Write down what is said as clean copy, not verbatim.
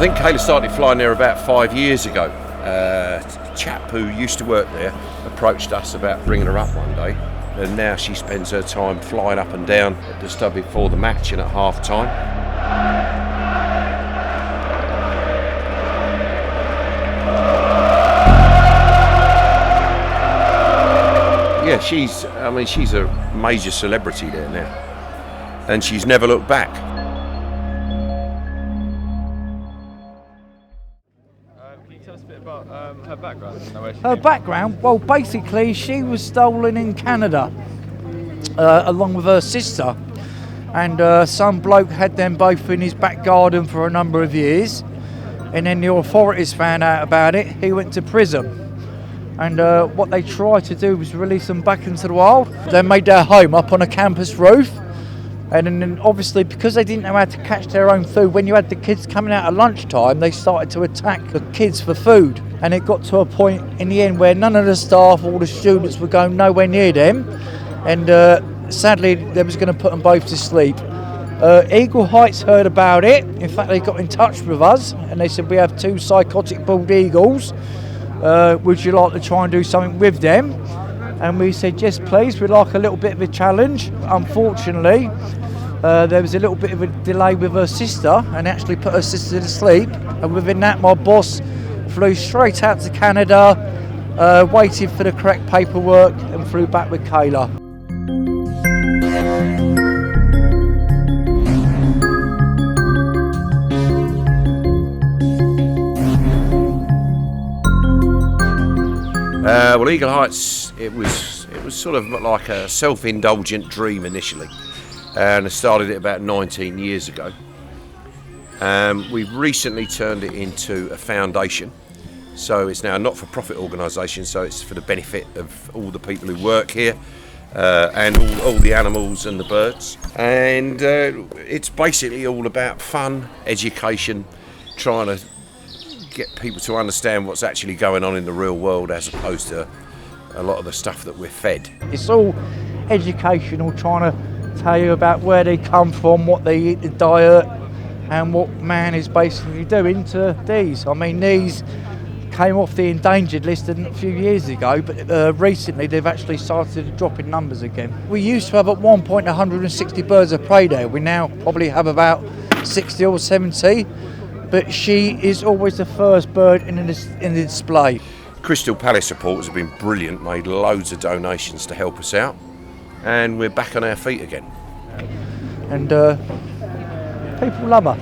think Kayla started flying there about 5 years ago. A chap who used to work there approached us about bringing her up one day, and now she spends her time flying up and down at the stub before the match and at half time. Yeah, she's a major celebrity there now, and she's never looked back. Can you tell us a bit about her background? Her background? Well, basically, she was stolen in Canada along with her sister, and some bloke had them both in his back garden for a number of years, and then the authorities found out about it. He went to prison. And what they tried to do was release them back into the wild. They made their home up on a campus roof, and then obviously because they didn't know how to catch their own food, when you had the kids coming out at lunchtime, they started to attack the kids for food, and it got to a point in the end where none of the staff or the students were going nowhere near them, and sadly they was going to put them both to sleep. Eagle Heights heard about it. In fact, they got in touch with us and they said, we have 2 psychotic bald eagles. Would you like to try and do something with them? And we said, yes please, we'd like a little bit of a challenge. Unfortunately, there was a little bit of a delay with her sister, and actually put her sister to sleep, and within that my boss flew straight out to Canada, waited for the correct paperwork, and flew back with Kayla. Well, Eagle Heights, it was sort of like a self-indulgent dream initially, and I started it about 19 years ago. We've recently turned it into a foundation, so it's now a not-for-profit organisation, so it's for the benefit of all the people who work here, and all the animals and the birds. And it's basically all about fun, education, trying to get people to understand what's actually going on in the real world, as opposed to a lot of the stuff that we're fed. It's all educational, trying to tell you about where they come from, what they eat, the diet, and what man is basically doing to these. I mean, these came off the endangered list a few years ago, but recently they've actually started to drop in numbers again. We used to have at one point 160 birds of prey there. We now probably have about 60 or 70. But she is always the first bird in the display. Crystal Palace supporters have been brilliant, made loads of donations to help us out, and we're back on our feet again. And people love her.